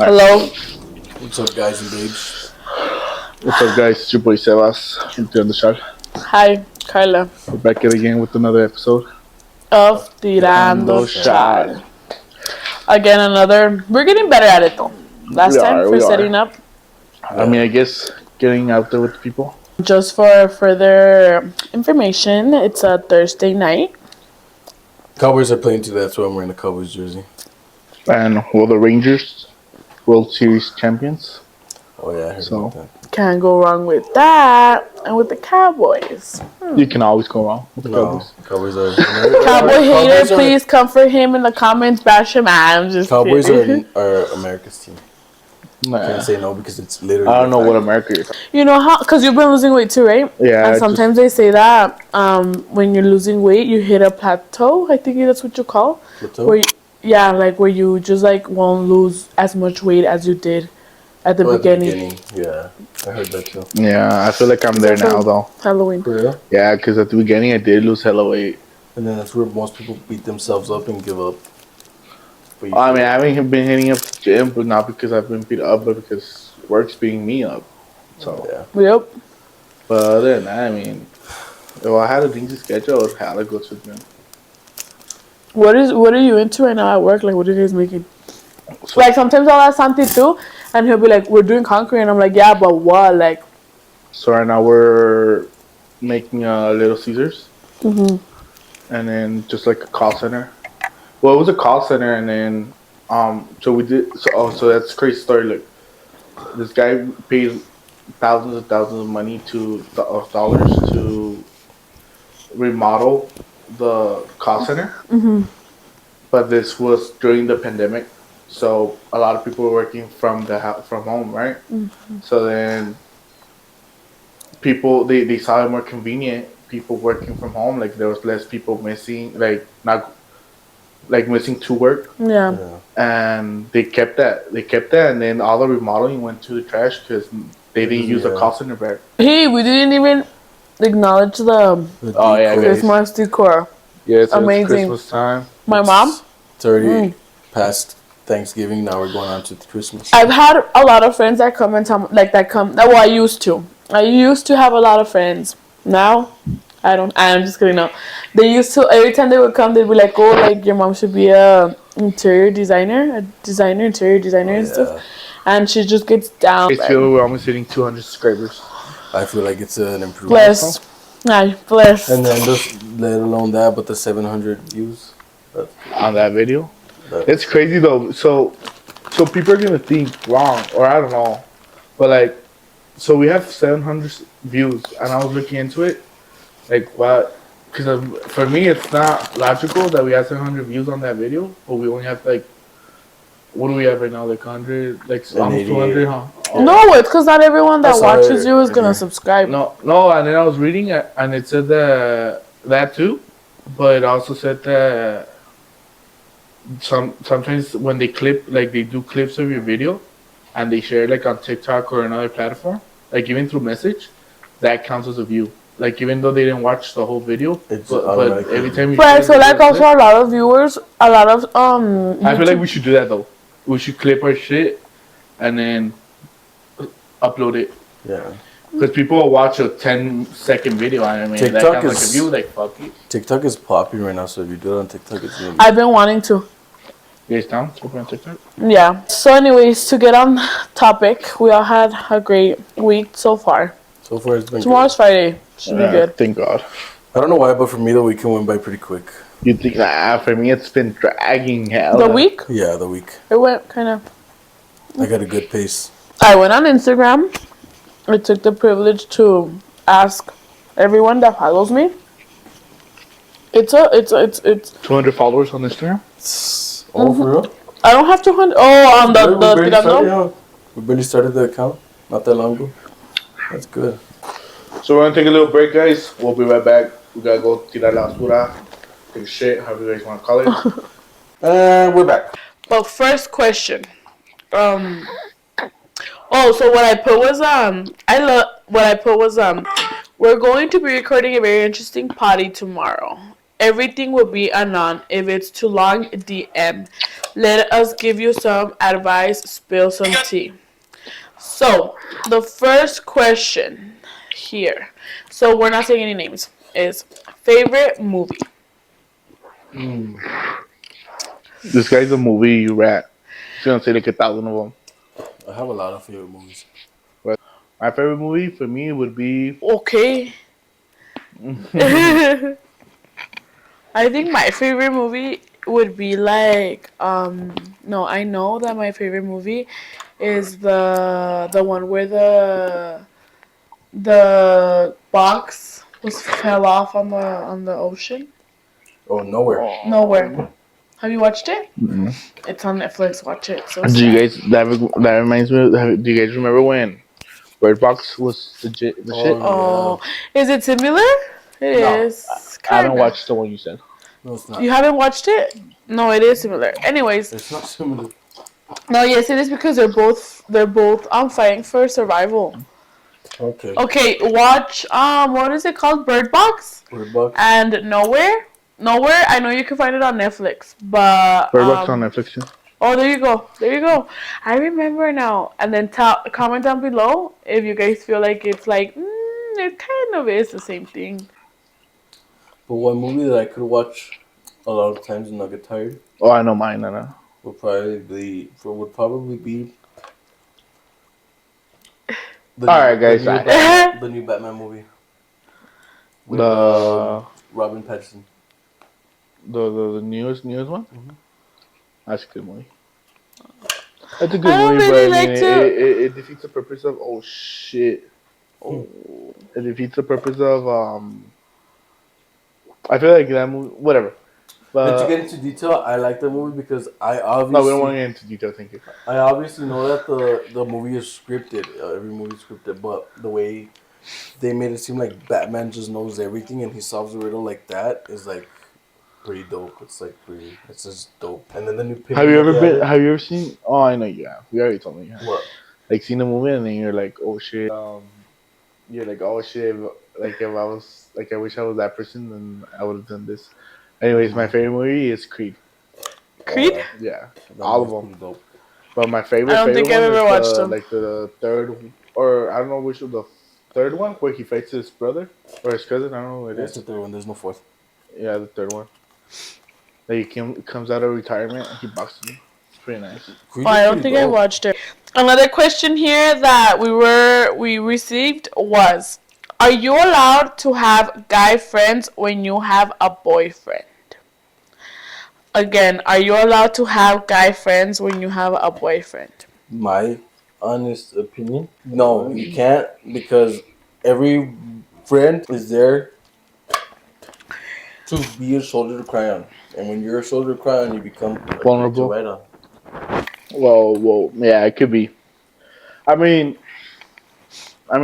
Hello. What's up, guys and babes? What's up, guys? It's your boy Sebas from Tirando, Chal. Hi, Carla. We're back at it again with another episode Of Tirando, Chal. Again, we're getting better at it though. Last time for setting up. I mean, I guess getting out there with the people. Just for further information, it's a Thursday night. Cowboys are playing today, that's why I'm wearing a Cowboys jersey. And the Rangers, World Series champions. Oh, yeah, I heard about that. Can't go wrong with that. And with the Cowboys. You can always go wrong with the Cowboys. Cowboys are... Cowboy hater, please come for him in the comments. Bash him. I'm just Cowboys kidding. are America's team. Nah. Can't say no because it's literally... I don't know what America is. You know how? Because you've been losing weight too, right? Yeah. And sometimes they say that when you're losing weight, you hit a plateau. I think that's what you call. Plateau? Where you just won't lose as much weight as you did at the beginning. Yeah, I heard that too. Yeah, I feel like I'm there now, though. Halloween. For real? Yeah, because at the beginning I did lose hella weight. And then that's where most people beat themselves up and give up. I mean, I haven't been hitting up the gym, but not because I've been beat up, but because work's beating me up. So, yeah. Yep. But other than that, I mean, if I had a decent schedule, I would have to go to the gym. What are you into right now at work? Like, what are you guys making? Like, sometimes I'll ask Santi too, and he'll be like, we're doing concrete, and I'm like, yeah, but what? Like, so right now we're making Little Caesars. Mm-hmm. And then just like a call center. Well, it was a call center, and then, so we did, so that's a crazy story. Like, this guy paid thousands and thousands of money dollars to remodel the call center. Mm-hmm. But this was during the pandemic, so a lot of people were working from home, right? Mm-hmm. So then people they saw it more convenient. People working from home, like there was less people missing, missing to work. yeah. And they kept that, and then all the remodeling went to the trash because they didn't use the call center back. Hey, we didn't even acknowledge the Christmas decor. Yeah, it's amazing. Christmas time. My mom. It's already past Thanksgiving. Now we're going on to Christmas. I've had a lot of friends that come and tell me, well, I used to. I used to have a lot of friends. Now, I don't. I'm just kidding. No, they used to. Every time they would come, they'd be like, "Oh, like your mom should be a interior designer, and stuff." And she just gets down. I feel we're almost hitting 200 subscribers. I feel like it's an improvement. Blessed. Blessed. And then just let alone that, but the 700 views on that video. It's crazy though. So people are gonna think wrong, or I don't know, but so we have 700 views, and I was looking into it, what? Because for me, it's not logical that we have 700 views on that video, but we only have what do we have right now? 100, almost 200, huh? Oh. No, it's because not everyone that watches you is gonna subscribe. No, and then I was reading it, and it said that too, but it also said that sometimes when they they do clips of your video, and they share on TikTok or another platform, even through message, that counts as a view. Even though they didn't watch the whole video, but every time you so also a lot of viewers, a lot of I feel like we should do that though. We should clip our shit and then upload it. Yeah. Because people will watch a 10-second video, and I mean TikTok that counts a view. Fuck it. TikTok is popular right now, so if you do it on TikTok, it's gonna be... I've been wanting to. You guys down? Open on TikTok. Yeah. So, anyways, to get on topic, we all had a great week so far. So far, it's been. Tomorrow's Friday. Should be good. Thank God. I don't know why, but for me, the weekend went by pretty quick. You think for me, it's been dragging hell. The week? Yeah, the week. It went kind of. I got a good pace. I went on Instagram. I took the privilege to ask everyone that follows me. It's 200 followers on Instagram. Oh, for real? I don't have 200. Oh, on the Tirando. We barely started the account not that long ago. That's good. So we're gonna take a little break, guys. We'll be right back. We gotta go tirar la basura, take a shit, however you guys wanna call it. And we're back. But first question. So what I put was we're going to be recording a very interesting potty tomorrow. Everything will be anon. If it's too long, DM. Let us give you some advice. Spill some tea. So, the first question here. So, we're not saying any names. Is favorite movie. This guy's a movie rat. He's gonna say like 1,000 of them. I have a lot of favorite movies. But my favorite movie for me would be. Okay. I think my favorite movie would be like no, I know that my favorite movie is the one where the box was fell off on the ocean. Oh, Nowhere. Nowhere. Have you watched it? Mm-mm. It's on Netflix. Watch it. So Do you sad. guys that reminds me? Do you guys remember when Bird Box was the shit? Oh, is it similar? It No. is. I haven't Kinda. watched the one you said. No, it's not. You haven't watched it? No, it is similar. Anyways, It's not similar. no, yes, it is because they're both fighting for survival. Okay. Okay, watch what is it called? Bird Box Bird Box. and Nowhere. Nowhere. I know you can find it on Netflix, but Bird Box on Netflix too. oh, there you go. There you go. I remember now. And then comment down below if you guys feel like it's like it kind of is the same thing. But one movie that I could watch a lot of times and not get tired Oh, I know mine. I know. would probably be the Alright, guys, the new Batman movie with The Robin Pattinson. the newest one. Mhm. That's a good movie. That's a good I don't movie, really but I like mean, to- it defeats the purpose of. Oh shit! It defeats the purpose of. I feel like that movie. Whatever. But to But get into detail, I like the movie because no, we don't want to get into detail. Thank you. I obviously know that the movie is scripted. Every movie is scripted, but the way they made it seem like Batman just knows everything and he solves the riddle like that is like pretty dope. It's just dope. And then the new Penguin Have you ever that they been? added- Have you ever seen? Oh, I know you have. You already told me you have. What? Like seen a movie and then you're like, oh shit. You're like, oh shit. Like if I was like, I wish I was that person, then I would have done this. Anyways, my favorite movie is Creed. Creed? Yeah, That all of movie's them. pretty dope. But my favorite. I don't think favorite I've one ever is watched them. Like the third, or I don't know which of the third one where he fights his brother or his cousin. I don't know what it That's is. the third one. There's no fourth. Yeah, the third one. Like he comes out of retirement and he boxes him. It's pretty nice. Creed Oh, is I don't pretty think I dope. watched it. Another question here that we received was, are you allowed to have guy friends when you have a boyfriend? Again, are you allowed to have guy friends when you have a boyfriend? My honest opinion, no, you can't because every friend is there to be a shoulder to cry on, and when you're a shoulder to cry on, you become Vulnerable. right on. Well, yeah, it could be. I mean,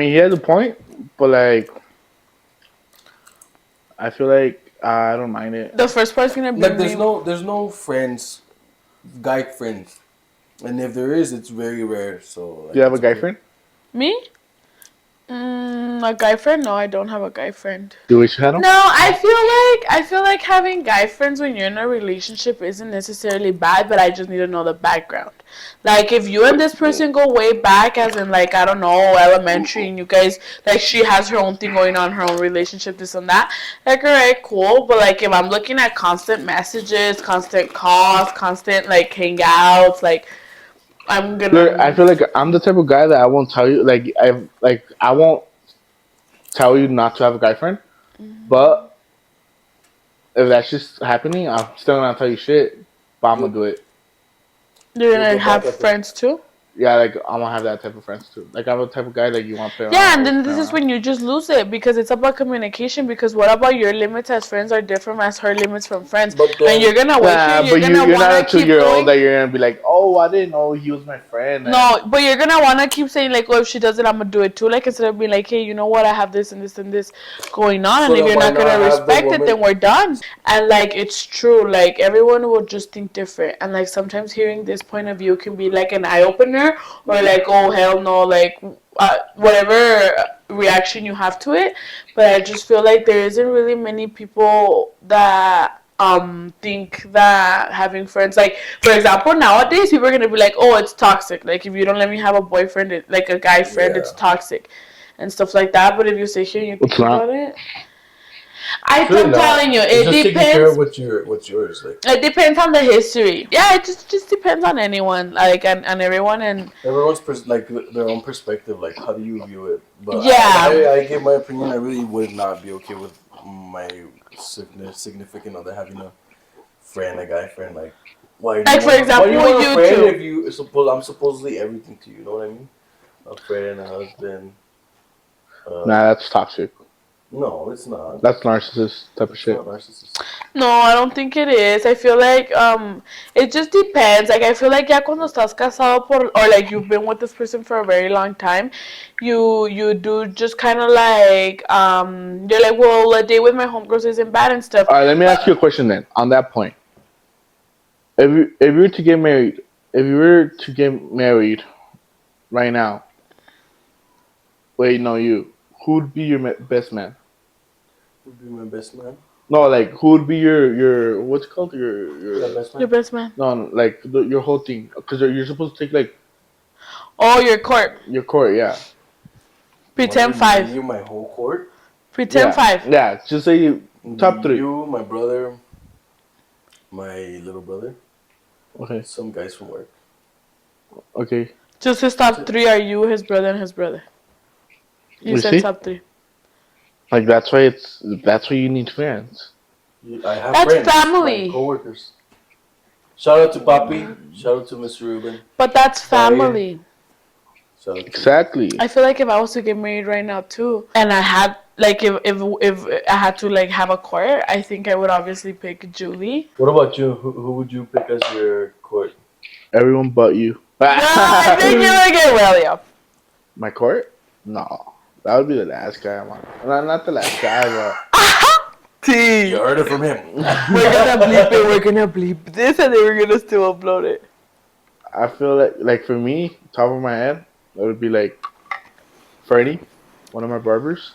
he has a point, but like, I feel like I don't mind it. The first part's gonna be Like me. there's no friends, guy friends, and if there is, it's very rare. So like, Do you have a it's guy okay. friend? Me? A guy friend? No, I don't have a guy friend. Do you wish you had him? No, I feel like having guy friends when you're in a relationship isn't necessarily bad, but I just need to know the background. Like if you and this person go way back, as in like I don't know, elementary, and you guys like she has her own thing going on, her own relationship, this and that. Like alright, cool. But like if I'm looking at constant messages, constant calls, constant like hangouts, like I'm gonna. Look, I feel like I'm the type of guy that I won't tell you. I won't tell you not to have a guy friend, but if that's just happening, I'm still gonna tell you shit. But I'm gonna do it. You're gonna You'll go have back at friends too. Yeah, like I'm gonna have that type of friends too. Like I'm the type of guy that you want to play around. Yeah, and then with, this is when you just lose it because it's about communication. Because what about your limits as friends are different as her limits from friends, But then- and you're gonna wait Nah, here. You're but gonna you're not wanna a keep 2-year-old going. that you're gonna be like, oh, I didn't know he was my friend. No, but you're gonna wanna keep saying like, "Oh, if she does it, I'm gonna do it too." Like instead of being like, "Hey, you know what? I have this and this and this going on, So and if then you're why not not gonna have the respect it, woman- then we're done." And like it's true, like everyone will just think different, and like sometimes hearing this point of view can be like an eye opener, or like, "Oh hell no," like whatever reaction you have to it. But I just feel like there isn't really many people that think that having friends, like for example nowadays people are gonna be like, oh, it's toxic, like if you don't let me have a boyfriend, like a guy friend, it's Yeah. toxic and stuff like that. But if you sit here and you It's think not. about it, It's really I'm not. telling you, It's it just taking care of depends. what's yours. Like It depends on the history. Yeah, it just depends on anyone, like and everyone, and everyone's like their own perspective. Like how do you view it? But yeah. I give my opinion. I really would not be okay with my significant other having a friend, a guy friend. Like Like for why do you example, want a you friend two. if you suppose I'm supposedly everything to you? You know what I mean? A friend, a husband. Nah, that's toxic. No, it's not. That's narcissist type of It's shit. not narcissistic. No, I don't think it is. I feel like it just depends. Like I feel like ya cuando estás casado por or like you've been with this person for a very long time, you do just kind of like you're like, well, a day with my homegirls isn't bad and stuff. All right, let me ask you a question then. On that point, if you were to get married, if you were to get married right now, wait, no, you, who would be your best man? Would be my best man. No, like who would be your what's it called Yeah, best Your man. best man. no, like your whole thing, because you're supposed to take like Oh, your court. your court, yeah, Pretend What, me, five. you, my whole court. Pretend yeah, five. yeah. Just say top three. You, my brother, my little brother, Okay, some guys from work. okay. Just his top three are you, his brother, and his brother. You You said see, top three. like that's why you need friends. I have That's friends, family. my coworkers. Shout out to Papi. Shout out to Mr. Ruben. But that's Fire. family. Shout out to Exactly. I feel like if I was to get married right now too, and I had like if I had to like have a court, I think I would obviously pick Julie. What about you? Who would you pick as your court? Everyone but you. No, I think you would get William. My court? No, that would be the last guy I'm on. Not the last guy, but T. You heard it from him. We're gonna bleep it. We're gonna bleep this, and then we're gonna still upload it. I feel like for me, top of my head, it would be like Freddie, one of my barbers.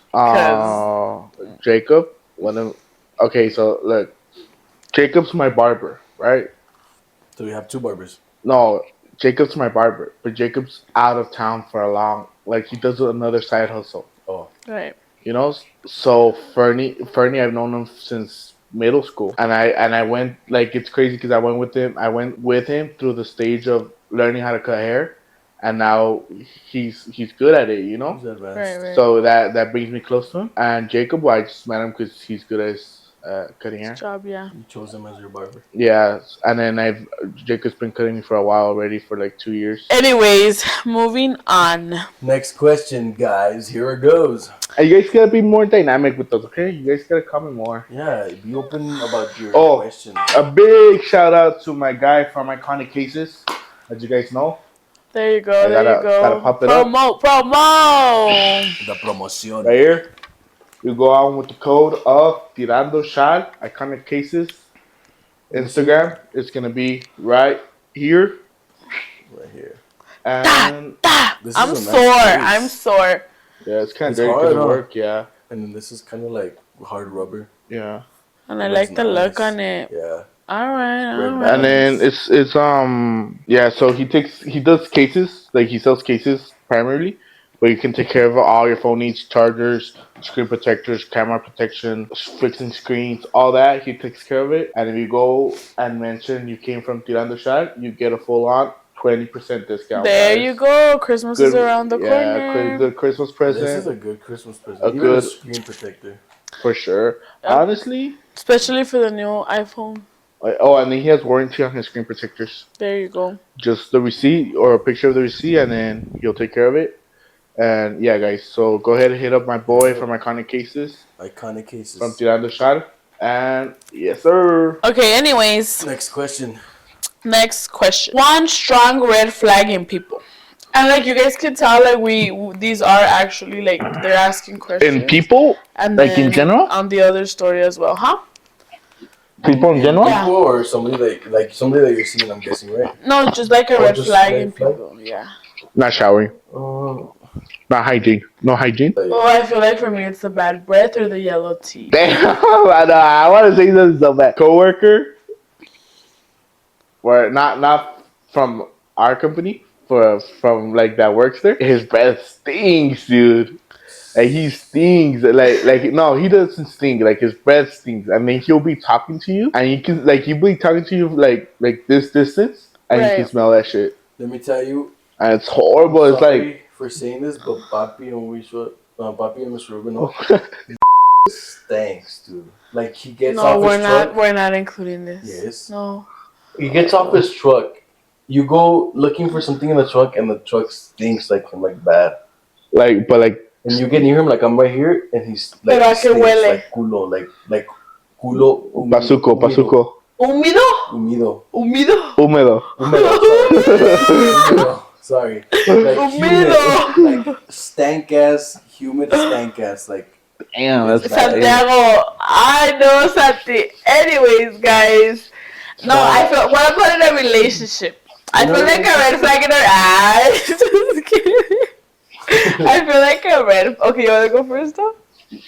Jacob, one of. Okay, so look, Jacob's my barber, right? So we have two barbers. No, Jacob's my barber, but Jacob's out of town for a long. Like he does another side hustle. Oh, Right. You know, so Fernie, I've known him since middle school, and I went like it's crazy because I went with him. I went with him through the stage of learning how to cut hair, and now he's good at it. You know, who's advanced? Right. so that brings me close to him. And Jacob, well, I just met him because he's good at cutting hair. Job, yeah. You chose him as your barber. Yeah, and then Jacob's been cutting me for a while already, for like 2 years. Anyways, moving on. Next question, guys. Here it goes. And you guys gotta be more dynamic with those, okay? You guys gotta comment more. Yeah, be open about your Oh, questions. a big shout out to my guy from Iconic Cases, as you guys know. There you go. I There you gotta go. pop it up. Promo. The promotion. Right here, you go on with the code of Tirando, Chal, Iconic Cases. Instagram, it's gonna be right here. Right here. And This I'm is a nice sore. place. I'm sore. yeah, it's kind of It's dirty hard, because of huh? work, yeah. And then this is kind of like hard rubber. Yeah. And I Looks like the look nice. on it. Yeah. All right. Red All band. right. And then it's yeah, so he does cases, like he sells cases primarily, but you can take care of all your phone needs, chargers, screen protectors, camera protection, fixing screens, all that. He takes care of it. And if you go and mention you came from Tirando Shot, you get a full on 20% discount. There guys. you go. Christmas is Good, around the corner. good Christmas This present is a good Christmas present. A Even good- a screen protector. for sure. Yep. Honestly, Especially for the new iPhone. oh, and then he has warranty on his screen protectors. There you go. Just the receipt or a picture of the receipt, and then he'll take care of it. And yeah, guys, so go ahead and hit up my boy from Iconic Cases Iconic cases. from Tirando Shot. And yes, sir. Okay, anyways. Next question. Next question. One strong red flag in people. And like you guys can tell, like these are actually like they're asking questions. In people, and like in then general? on the other story as well, huh? People in general. Yeah. People or somebody like somebody that you're seeing, I'm guessing, right? No, just like a Oh, red just flag red in flag? people. Yeah. Not showering. Not hygiene. No hygiene. Oh, I feel like for me it's the bad breath or the yellow teeth. Damn, I know. I want to say something so bad. Coworker, where not from our company, from like that works there. His breath stinks, dude. Like he stinks. Like no, he doesn't stink. Like his breath stinks. I mean, he'll be talking to you, and you can like he'll be talking to you like this distance, and you can Right. smell that shit, Let me tell you, and it's horrible. I'm It's sorry like for saying this, but Papi and Miss Ruben stinks, dude. Like he gets No, off his we're truck. not. We're not including this. Yes. No. He gets off his truck. You go looking for something in the truck, and the truck stinks like bad. but like And you get near him, like I'm right here, and he's like Pero he a que stinks huele. like culo, like culo. pasuco, pasuco, Húmedo. Humido. Húmedo. húmedo. Humido, sorry. Like Humido. humid, like stank ass, humid stank ass, like. Damn, that's bad. Santiago, I know Santi. Anyways, guys, no, I feel. What about in a relationship? I feel like a red flag in her eyes. Just kidding. I feel like a red. Okay, you wanna go first, though?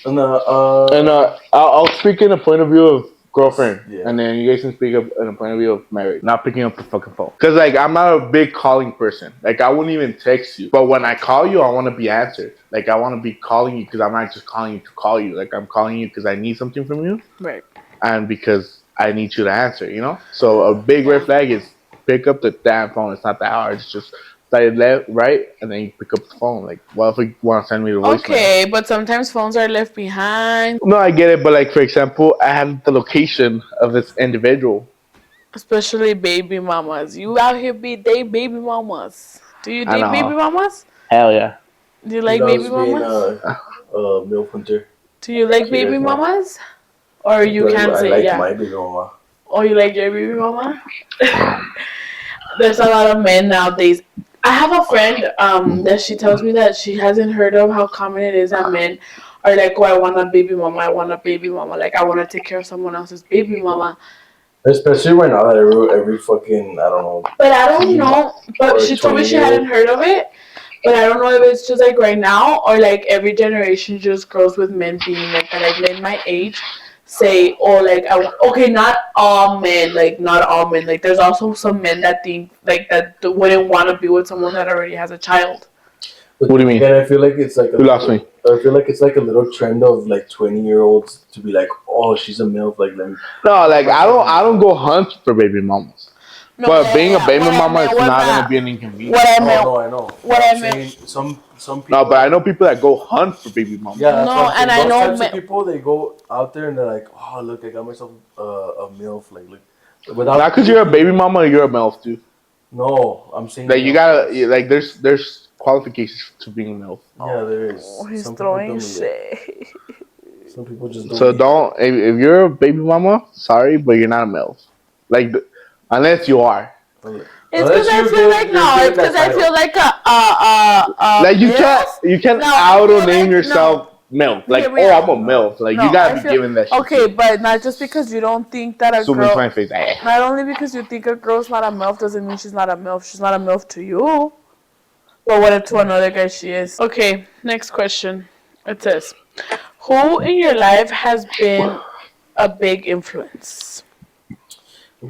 No, And I'll speak in a point of view of girlfriend, Yeah. and then you guys can speak up in a point of view of married. Not picking up the fucking phone, cause like I'm not a big calling person. Like I wouldn't even text you, but when I call you, I want to be answered. Like I want to be calling you because I'm not just calling you to call you. Like I'm calling you because I need something from you, Right. and because I need you to answer. You know. So a big red flag is pick up the damn phone. It's not that hard. It's just side left, right, and then you pick up the phone. Like, what if you want to send me the voicemail? Okay, but sometimes phones are left behind. No, I get it, but like for example, I had the location of this individual. Especially baby mamas. You out here date baby mamas. Do you I date know. baby mamas? Hell yeah. Do you like baby mamas? milf hunter. Do you like baby mamas? Or you can't say like yeah. my baby mama. Oh, you like your baby mama? There's a lot of men nowadays. I have a friend that she tells me that she hasn't heard of how common it is that men are like, oh, I want a baby mama, I want a baby mama. Like, I want to take care of someone else's baby mama. Especially right now that every fucking, I don't know. But I don't know. But she told me she hadn't heard of it. But I don't know if it's just like right now or like every generation just grows with men being like that. Like men my age say, oh, like, okay, not all men, like, not all men. Like, there's also some men that think, like, that wouldn't want to be with someone that already has a child. But what do you mean? Again, I feel like it's like you lost me. I feel like it's like a little trend of like 20-year-olds to be like, oh, she's a milf. Like, let me. No, like I don't go hunt for baby mamas. No, but being a baby mama is not going to be an inconvenience. What I meant. No, I know. What I meant. Some people. No, but I know people that go hunt for baby mamas. Yeah, no, and I know those types of people. They go out there and they're like, oh, look, I got myself a milf. Like, look. Without not because you're a baby mama or you're a MILF, dude. No, I'm saying that you gotta like. There's qualifications to being a MILF. Yeah, there is. Oh, he's throwing shit. Some people just don't. So don't. If you're a baby mama, sorry, but you're not a MILF. Like, unless you are. It's because I feel like no. It's because I feel like like you can't auto name yourself MILF. Like, oh, I'm a MILF. Like, you gotta be given that shit. Okay, but not just because you don't think that a girl. My face. Not only because you think a girl's not a MILF doesn't mean she's not a MILF. She's not a MILF to you. But what if to another guy she is? Okay, next question. It says, who in your life has been a big influence?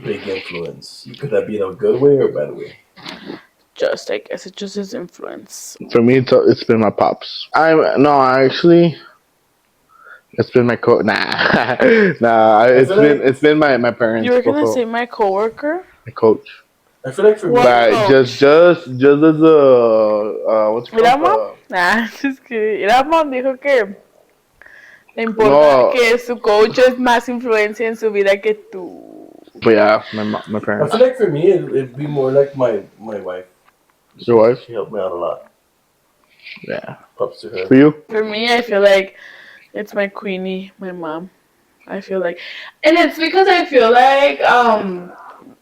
Big influence. Could that be in a good way or a bad way? I guess it just is influence. For me, it's been my pops. Actually, it's been my it's been my parents. You were gonna say my coworker? My coach. I feel like for me, just as a what's it called? Mom? Nah, just kidding. Mom dijo que le importa que su coach es más influencia en su vida que tú. But yeah, my parents. I feel like for me, it'd be more like my wife. Your wife? She helped me out a lot. Yeah. Props to her. For you? For me, I feel like it's my queenie, my mom. I feel like, and it's because I feel like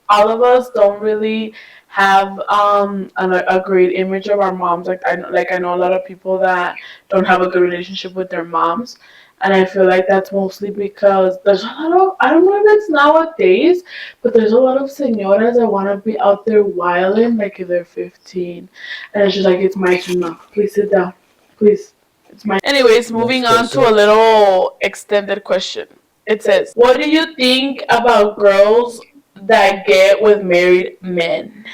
all of us don't really have a great image of our moms. Like I know a lot of people that don't have a good relationship with their moms. And I feel like that's mostly because there's a lot of, I don't know if it's nowadays, but there's a lot of senoras that want to be out there wilding like if they're 15. And it's just like, it's my turn now. Please sit down. Please. It's my. Anyways, Next moving on to question. a little extended question. It says, what do you think about girls that get with married men?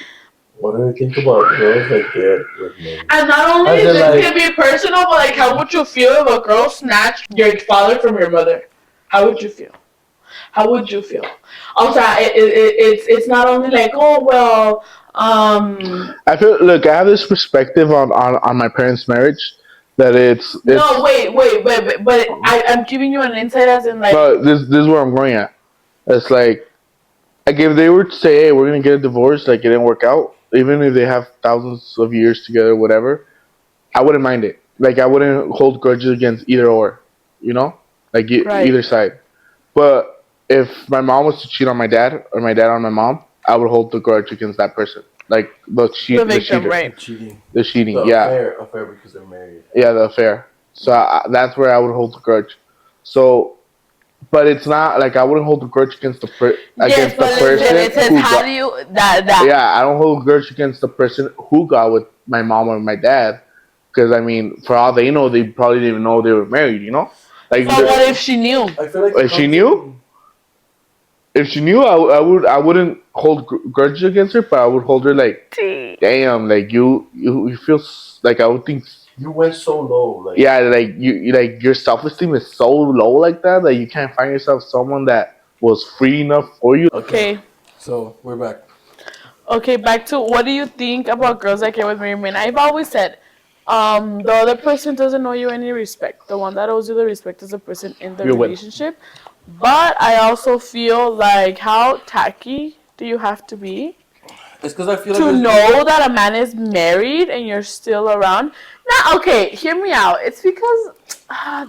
What do you think about girls that get with me? And not only As in, this like, can be personal, but like, how would you feel if a girl snatched your father from your mother? How would you feel? How would you feel? Also, it's not only like, oh well, I feel, look, I have this perspective on my parents' marriage that it's no, wait, but I'm giving you an insight as in like, but this is where I'm going at. It's like if they were to say, hey, we're gonna get a divorce, like it didn't work out, even if they have thousands of years together, whatever, I wouldn't mind it. Like I wouldn't hold grudges against either or, you know, like right, either side. But if my mom was to cheat on my dad or my dad on my mom, I would hold the grudge against that person, like the the victim, cheater, the right? cheating. the cheating. The Yeah, affair because they're married. yeah, the affair. So that's where I would hold the grudge. So, but it's not like I wouldn't hold the grudge against Yes, the but listen, person it says, who how got. do you that? Yeah, I don't hold a grudge against the person who got with my mom or my dad, because I mean, for all they know, they probably didn't even know they were married. You know, I like But feel what like if she knew? I feel like it if she comes knew, in. if she knew, I wouldn't hold grudge against her, but I would hold her like, damn, like you feel like I would think, You went so low, like. yeah, like like your self esteem is so low like that that you can't find yourself someone that was free enough for you. Okay, Okay, so we're back. okay, back to what do you think about girls that get with married men? I've always said, the other person doesn't owe you any respect. The one that owes you the respect is the person in the You're with. relationship. But I also feel like, how tacky do you have to be It's because I feel like to there's know that a man is married and you're still around? Now, okay, hear me out. It's because,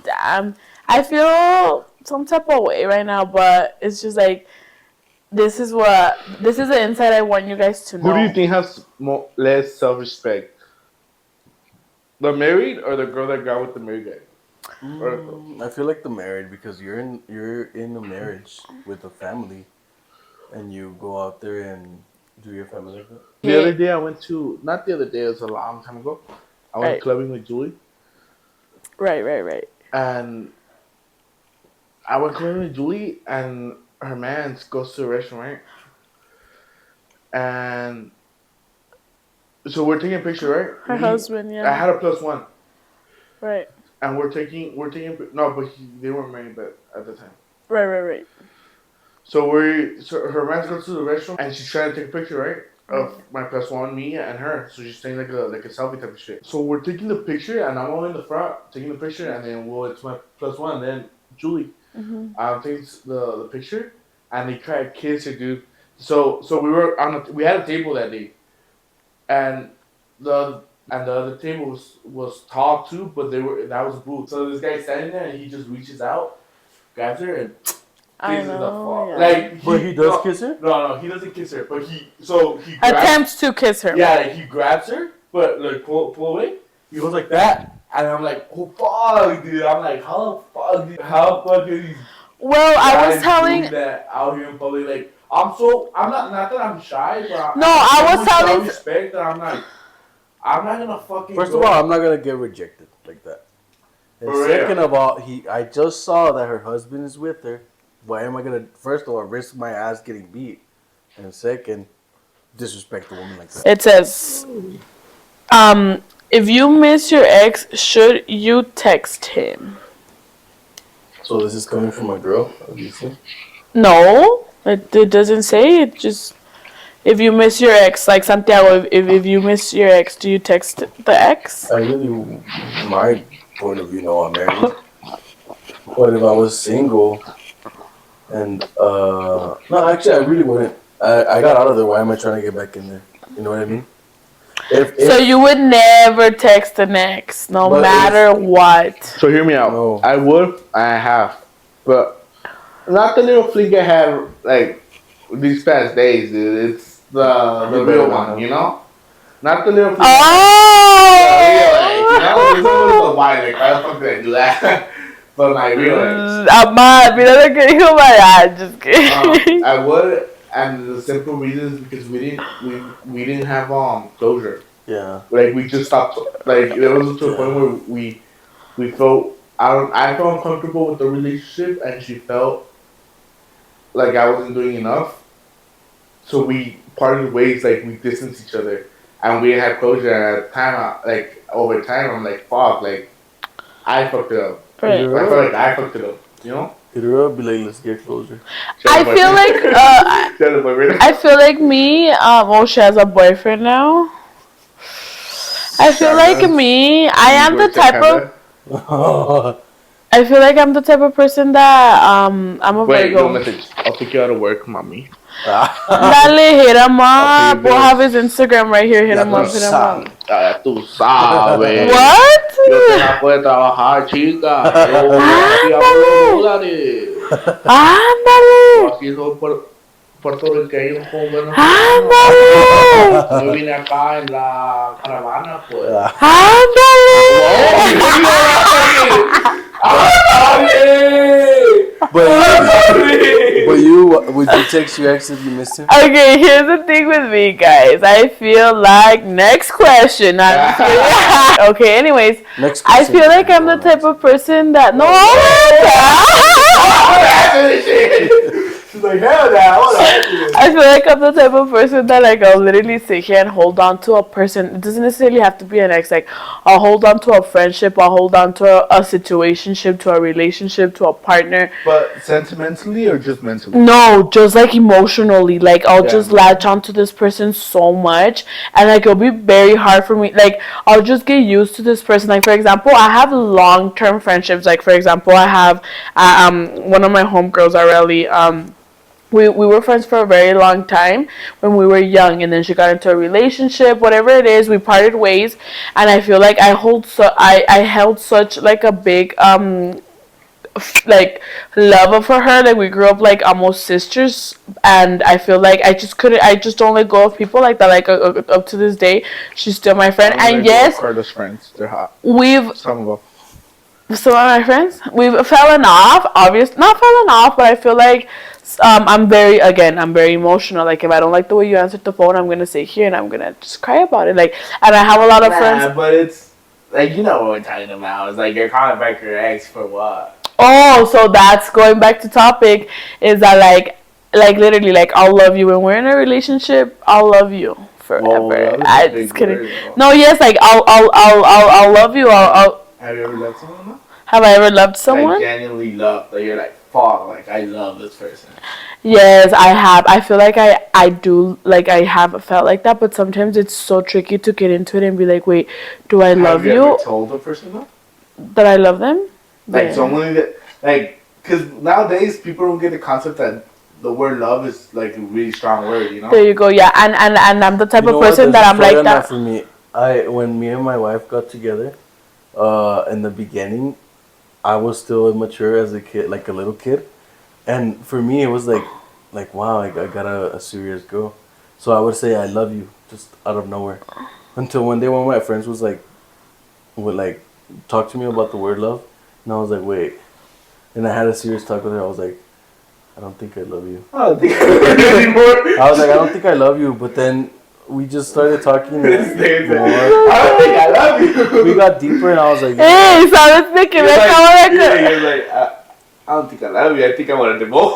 damn, I feel some type of way right now, but it's just like, this is the insight I want you guys to Who do you know. think has less self respect? The married or the girl that got with the married guy? Or I feel like the married because you're in a marriage with a family, and you go out there and do your family like that. the other Okay, day I went to, not the other day, it was a long time ago. I went right, clubbing with Julie, right. and I went clubbing with Julie, and her man goes to the restaurant, and so we're taking a picture, right? Her husband, I yeah, had a plus one, right, and no, but they weren't married, but at the time. right. So her man goes to the restaurant, and she's trying to take a picture, right? Of my plus one, me, and her. So she's taking like a selfie type of shit. So we're taking the picture, and I'm all in the front taking the picture, and then it's my plus one, and then Julie takes the picture, and they try to kiss her, dude. So we had a table that day, and the the other table was tall too, but that was a booth. So this guy's standing there, and he just reaches out, grabs her, and I kisses the know, fuck. yeah. Like But he does kiss her. no, he doesn't kiss her, but he grabs. Attempts to kiss her. Yeah, like he grabs her, but like pull away. He goes like that, and I'm like, oh fuck, dude. I'm like, how the fuck, dude? How fuck are these Well, I was guys telling. doing that out here in public? Like, I'm not that I'm shy, but No, I I have so was much telling. self-respect that I'm like, I'm not gonna fucking. First go. of all, I'm not gonna get rejected like that. And For second real? of all, I just saw that her husband is with her. Why am I gonna first of all risk my ass getting beat, and second, disrespect the woman like that? It says, if you miss your ex, should you text him? So this is coming from a girl, obviously. No, it doesn't say. It just, if you miss your ex, like Santiago, if you miss your ex, do you text the ex? I really, my point of view, no, I'm married. But if I was single, and no, actually, I really wouldn't. I got out of there. Why am I trying to get back in there? You know what I mean? So you would never text an ex, no But matter what. So hear me out. No. I would, I have, but not the little fleek I had like these past days, dude. It's the You real better one, not. you know. Not the little fleek. The real, like, you know, this one was Oh! a white, like, why the fuck did I do that? But my real ex. Amar, mira lo que dijo Maya. Just kidding. I would, and the simple reason is because we didn't have closure. Yeah. Like we just stopped. Like there was to a point where we felt I felt uncomfortable with the relationship, and she felt like I wasn't doing enough. So we parted ways. Like we distanced each other, and we didn't have closure. And at the time, like over time, I'm like, fuck, like I fucked it up. Right. I felt like I fucked it up. You know. Hit her up, be like, let's get closure. I feel like I feel like me. Oh, she has a boyfriend now. I feel like me. I am the type of. I feel like I'm the type of person that I'm a Wait, no Virgo. message. I'll take you out of work, mommy. Dale, hit him up. We'll have his Instagram right here. Hit him up. Hit him up. Tú sabes. What? Yo te la puedo trabajar, chica. Yo voy a $100. Ándale. Aquí soy puertorriqueño con buenos. Ándale. Yo vine acá en la caravana, pues. But you, would you text your ex if you missed him? Okay, here's the thing with me, guys. I feel like next question. Okay, anyways, Next I question. feel like I'm the type of person that She's like, hell no, I feel like I'm the type of person that like I'll literally sit here and hold on to a person. It doesn't necessarily have to be an ex. Like I'll hold on to a friendship. I'll hold on to a situationship, to a relationship, to a partner. But sentimentally or just mentally? No, just like emotionally. Like I'll just latch onto this person so much, and like it'll be very hard for me. Like I'll just get used to this person. Like for example, I have long-term friendships. Like for example, I have one of my homegirls, Areli. We were friends for a very long time when we were young, and then she got into a relationship, whatever it is, we parted ways, and I feel like I held such like a big like love for her. Like we grew up like almost sisters, and I feel like I just don't let go of people like that. Like up to this day, she's still my friend. And yes, Carlos friends, they're hot. Some of my friends, we've fallen off. Not fallen off, but I feel like I'm very emotional. Like if I don't like the way you answered the phone, I'm gonna sit here and I'm gonna just cry about it. Like, and I have a lot of friends. But it's like you know what we're talking about. It's like you're calling back your ex for what? Oh, so that's going back to topic. Is that like literally like I'll love you when we're in a relationship. I'll love you forever. Well, I just kidding. No, yes, like I'll love you. Have you ever loved someone? Have I ever loved someone? Like genuinely loved. Like you're like fuck. Like I love this person. Yes, I have. I feel like I do, like I have felt like that, but sometimes it's so tricky to get into it and be like, wait, do I love you? Have you ever told a person that? That I love them? Like Yeah. someone that, like, because nowadays people don't get the concept that the word love is like a really strong word, you know? There you go, yeah. And I'm the type of person that I'm like that. For me, when me and my wife got together, in the beginning, I was still immature as a kid, like a little kid. And for me, it was like wow, I got a serious girl. So I would say I love you just out of nowhere. Until one day, one of my friends would talk to me about the word love, and I was like, wait. And I had a serious talk with her. I was like, I don't think I love you. I don't think I love you anymore. I was like, I don't think I love you. But then we just started talking more. I don't think I love you. We got deeper, and I was like, Hey, sabes de que me acabo de You're like, I don't think I love you. I think I wanted more.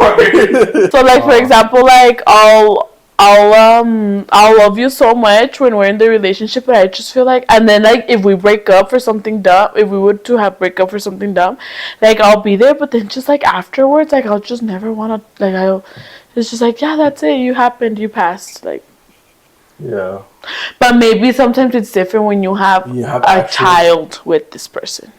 So like for example, like I'll love you so much when we're in the relationship, but I just feel like, and then like if we break up for something dumb, if we were to have break up for something dumb, like I'll be there, but then just like afterwards, like I'll just never wanna, like it's just like, yeah, that's it, you happened, you passed, like. yeah. But maybe sometimes it's different when you have a child with this person.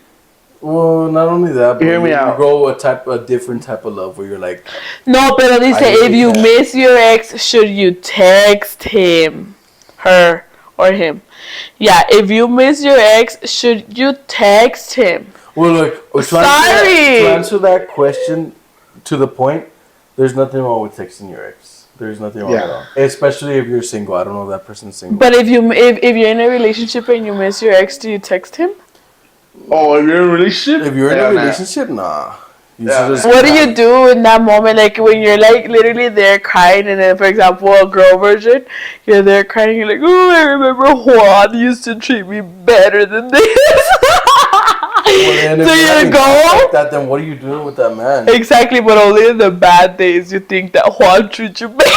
Well, not only that, but Hear me out. You grow a different type of love where you're like, No, pero dice, if you miss your ex, should you text him, her, or him? Yeah, if you miss your ex, should you text him? well, look, to answer that question to the point, there's nothing wrong with texting your ex. There's nothing wrong at all. Especially if you're single. I don't know if that person's single. But if you're in a relationship and you miss your ex, do you text him? Oh, if you're in a relationship? If you're in a Yeah, nah. relationship, nah. You Yeah, should just. What do you do in that moment, like when you're like literally there crying, and then for example a girl version, you're there crying, you're like, oh, I remember Juan used to treat me better than this. Well, then if So you're you having thoughts like go that, then what are you doing with that man? exactly, but only in the bad days you think that Juan treats you better.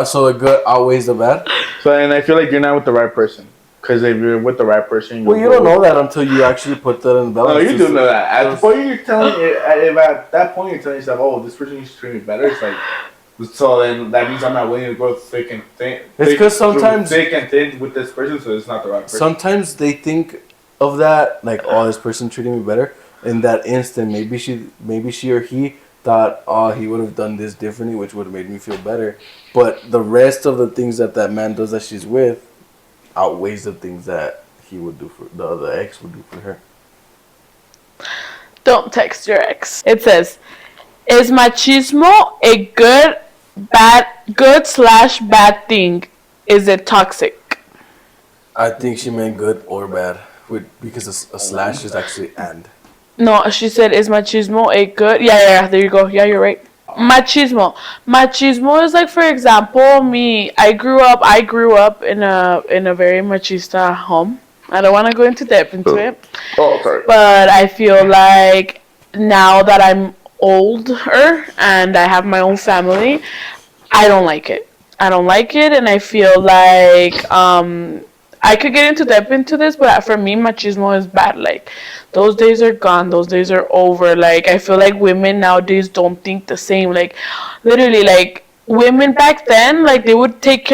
So the good outweighs the bad. So, and I feel like you're not with the right person. Because if you're with the right person, Well, you don't know that until you actually put that in balance. No, you do know that. At the point you're telling, if at that point you're telling yourself, "Oh, this person used to treat me better," it's like, so then that means I'm not willing to go thick and thin. It's because sometimes thick and thin with this person, so it's not the right person. Sometimes they think of that like, oh, this person treating me better. In that instant, maybe she or he thought, oh, he would have done this differently, which would have made me feel better. But the rest of the things that man does that she's with outweighs the things that he would do for the other ex would do for her. Don't text your ex. It says, is machismo a good/bad thing? Is it toxic? I think she meant good or bad, because a slash is actually and. No, she said, is machismo a good? Yeah, there you go. Yeah, you're right. Machismo is like, for example, me. I grew up in a very machista home. I don't want to go into depth into it. Oh, sorry. But I feel like now that I'm older and I have my own family, I don't like it. I don't like it, and I feel like I could get into depth into this, but for me, machismo is bad. Like, those days are gone. Those days are over. Like, I feel like women nowadays don't think the same. Like, literally, like, women back then, like, they would like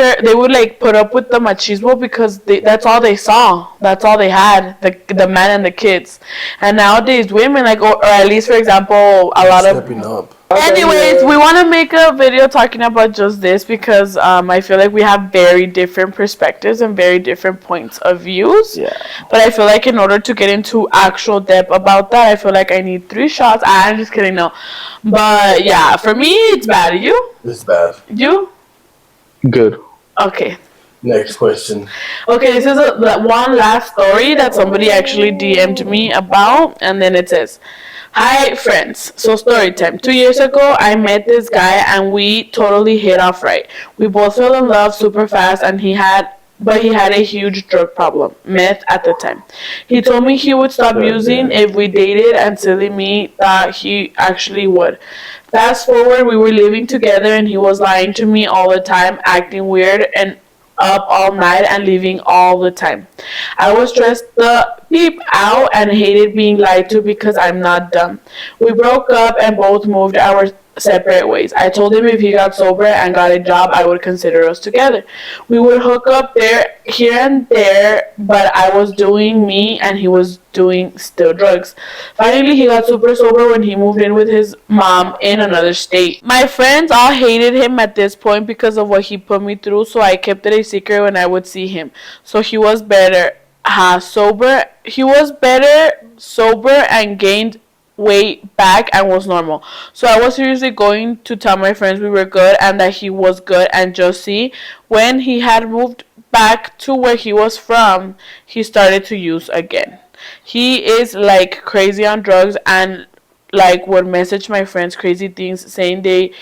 put up with the machismo because that's all they saw. That's all they had, the man and the kids. And nowadays, women, like, or at least, for example, a lot of... Stepping up. Anyways, we want to make a video talking about just this because I feel like we have very different perspectives and very different points of views. Yeah. But I feel like in order to get into actual depth about that, I feel like I need 3 shots. I'm just kidding, no. But yeah, for me, it's bad. You? It's bad. You? Good. Okay. Next question. Okay, this is one last story that somebody actually DM'd me about, and then it says, hi friends, so story time. 2 years ago, I met this guy and we totally hit off right. We both fell in love super fast and he had a huge drug problem, meth at the time. He told me he would stop using if we dated, and silly me thought he actually would. Fast forward, we were living together and he was lying to me all the time, acting weird and up all night and leaving all the time. I was stressed the beep out and hated being lied to because I'm not dumb. We broke up and both moved our separate ways. I told him if he got sober and got a job, I would consider us together. We would hook up here and there, but I was doing me and he was doing still drugs. Finally, he got super sober when he moved in with his mom in another state. My friends all hated him at this point because of what he put me through, so I kept it a secret when I would see him. So he was better. Sober. He was better, sober, and gained weight back and was normal. So I was seriously going to tell my friends we were good and that he was good, and just see, when he had moved back to where he was from, he started to use again. He is like crazy on drugs and like would message my friends crazy things saying they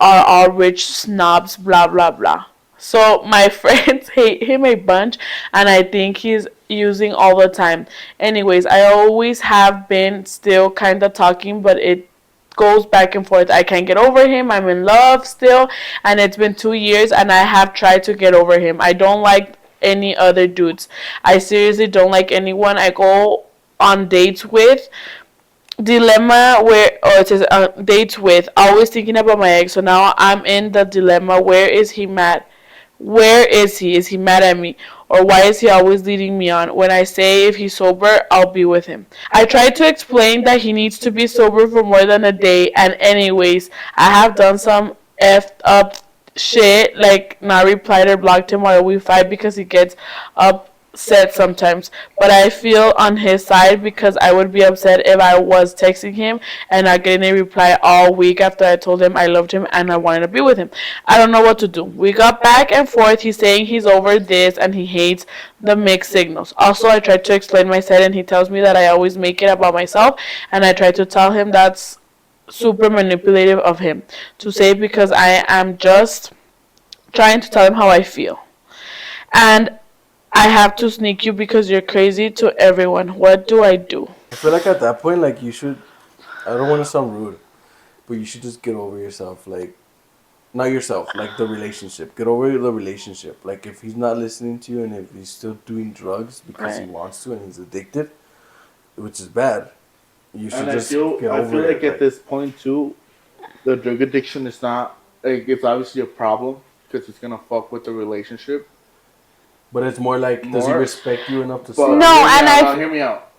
are all rich snobs, blah blah blah. So my friends hate him a bunch and I think he's using all the time. Anyways, I always have been still kind of talking, but it goes back and forth. I can't get over him. I'm in love still, and it's been 2 years and I have tried to get over him. I don't like any other dudes. I seriously don't like anyone I go on dates with. Dilemma where, or it says dates with, always thinking about my ex. So now I'm in the dilemma. Where is he mad? Where is he? Is he mad at me? Or why is he always leading me on? When I say if he's sober, I'll be with him. I tried to explain that he needs to be sober for more than a day. And anyways, I have done some effed up shit, like not replied or blocked him while we fight because he gets up said sometimes, but I feel on his side because I would be upset if I was texting him and not getting a reply all week after I told him I loved him and I wanted to be with him. I don't know what to do. We got back and forth. He's saying he's over this and he hates the mixed signals. Also, I tried to explain my side and he tells me that I always make it about myself, and I tried to tell him that's super manipulative of him to say because I am just trying to tell him how I feel. And I have to sneak you because you're crazy to everyone. What do I do? I feel like at that point, like you should. I don't want to sound rude, but you should just get over yourself. Like not yourself, like the relationship. Get over the relationship. Like if he's not listening to you and if he's still doing drugs because he Right. wants to and he's addicted, which is bad, you should And just get I over feel it. like at this point too, the drug addiction is not like it's obviously a problem because it's gonna fuck with the relationship But it's more like, does he more. respect you enough to But No, stop? and hear me out.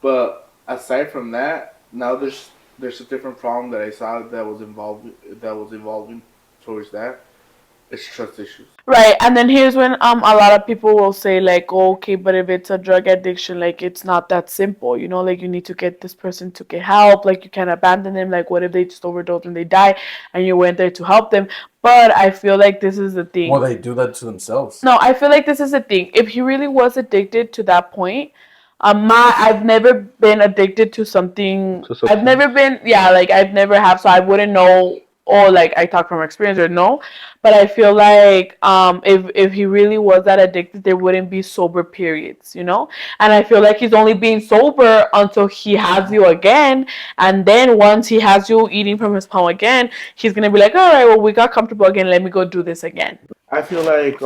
But aside from that, now there's a different problem that I saw that was evolving towards that. It's trust issues. right, and then here's when a lot of people will say like, oh, okay, but if it's a drug addiction, like it's not that simple, you know, like you need to get this person to get help, like you can't abandon them. Like what if they just overdose and they die, and you went there to help them? But I feel like this is the thing. Well, they do that to themselves. No, I feel like this is the thing. If he really was addicted to that point, I've never been addicted to something. To I've substance. never been, yeah, like I've never have, so I wouldn't know. Or like I talk from experience or no, but I feel like if he really was that addicted, there wouldn't be sober periods, you know. And I feel like he's only being sober until he has you again, and then once he has you eating from his palm again, he's gonna be like, all right, well we got comfortable again. Let me go do this again. I feel like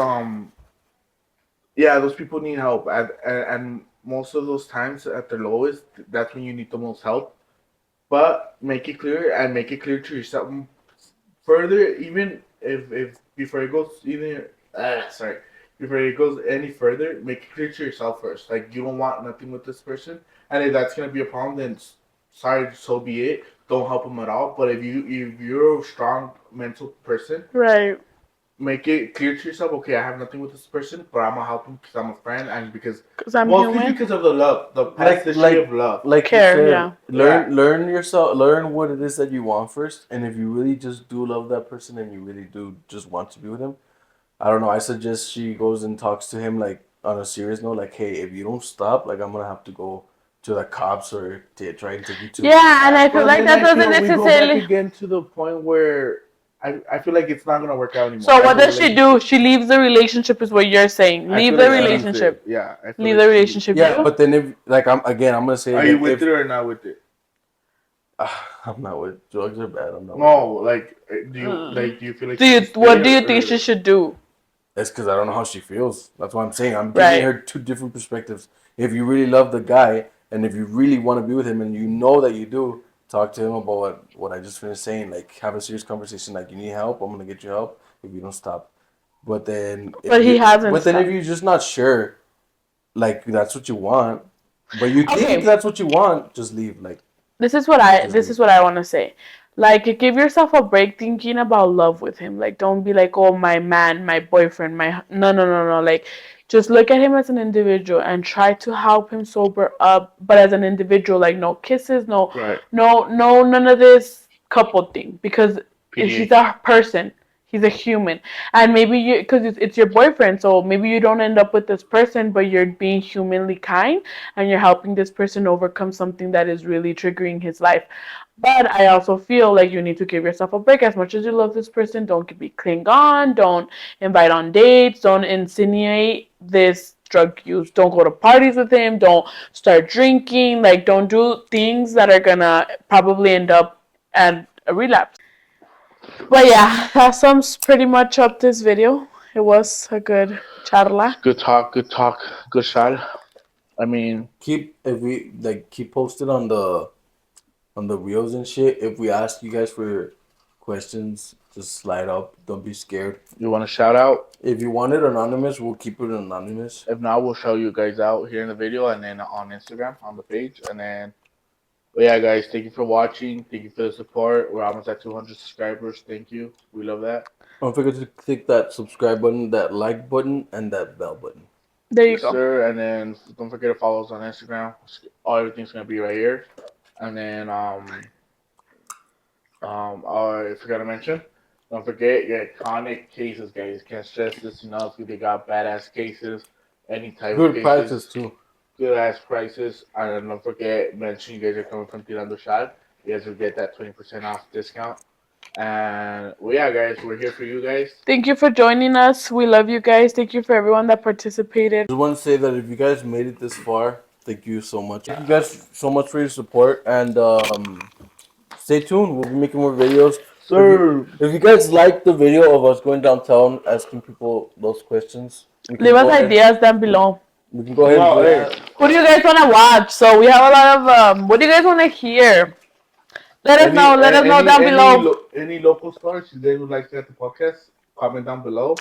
yeah, those people need help, and most of those times at their lowest, that's when you need the most help. But make it clear to yourself further, even if before it goes even sorry, before it goes any further, make it clear to yourself first. Like you don't want nothing with this person, and if that's gonna be a problem, then sorry, so be it. Don't help them at all. But if you're a strong mental person, Right. make it clear to yourself. Okay, I have nothing with this person, but I'm gonna help him because I'm a friend and because Because I'm mostly human. because of the love, the Like, past history like, of love. like you Care, said, yeah. learn yourself, learn what it is that you want first, and if you really just do love that person and you really do just want to be with him, I don't know. I suggest she goes and talks to him like on a serious note, like, hey, if you don't stop, like I'm gonna have to go to the cops or try and take you to. Yeah, and I feel But like then that I doesn't feel we go back necessarily. again to the point where I feel like it's not gonna work out anymore. So what As a does she do? She leaves the relationship, is what you're saying. I Leave feel the like she leaves relationship. it. Yeah, I feel Leave like the she- relationship. Yeah, You? but then if like I'm gonna say Are again, you with if it or not with it? I'm not with drugs are bad. I'm not. No, With like do you feel like Do you? she should What do stay you think she should do? That's because I don't know how she feels. That's what I'm saying. I'm Right. giving her two different perspectives. If you really love the guy and if you really want to be with him and you know that you do, talk to him about what I just finished saying. Like have a serious conversation. Like you need help, I'm gonna get you help if you don't stop. But then if But he hasn't but then if stopped. you're just not sure, like that's what you want, but you think Okay. that's what you want, just leave. Like This is what I want to say. Like give yourself a break thinking about love with him. Like don't be like, "Oh, my man, my boyfriend, my no. Like just look at him as an individual and try to help him sober up, but as an individual, like no kisses, Right. no none of this couple thing because he's PDA. a person. He's a human, and maybe you, because it's your boyfriend, so maybe you don't end up with this person, but you're being humanly kind and you're helping this person overcome something that is really triggering his life. But I also feel like you need to give yourself a break. As much as you love this person, don't be cling on, don't invite on dates, don't insinuate this drug use, don't go to parties with him, don't start drinking, like don't do things that are gonna probably end up at a relapse. But yeah, that sums pretty much up this video. It was a good charla. Good talk, good shot. I mean, keep if we like keep posted on the reels and shit. If we ask you guys for questions, just slide up. Don't be scared. you want to shout out? If you want it anonymous, we'll keep it anonymous. If not, we'll show you guys out here in the video and then on Instagram on the page. And then, but yeah, guys, thank you for watching. Thank you for the support. We're almost at 200 subscribers. Thank you. We love that. Don't forget to click that subscribe button, that like button, and that bell button. There you Yes, go. sir. And then don't forget to follow us on Instagram. All everything's gonna be right here. And then I forgot to mention. Don't forget your iconic cases, guys. Can't stress this enough. They got badass cases, any type of Good cases, prices too. good ass prices. And then don't forget, mention you guys are coming from Tirando Chal. You guys will get that 20% off discount. And well, yeah, guys, we're here for you guys. Thank you for joining us. We love you guys. Thank you for everyone that participated. I just want to say that if you guys made it this far, thank you so much. Thank you guys so much for your support, and stay tuned. We'll be making more videos. Sir, If you guys like the video of us going downtown asking people those questions, Leave us ideas down below. we can go ahead and well, do hey, that. Who do you guys want to watch? So we have a lot of what do you guys want to hear? Let us know. Let us know down below. any local stores you guys would like to have the podcast, comment down below.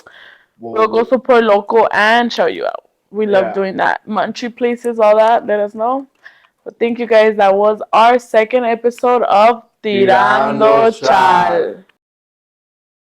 We'll go support local and show you out. We love Yeah. doing that. Munchy places, all that. Let us know. But thank you guys. That was our second episode of Tirando Tirando Chal. Chal.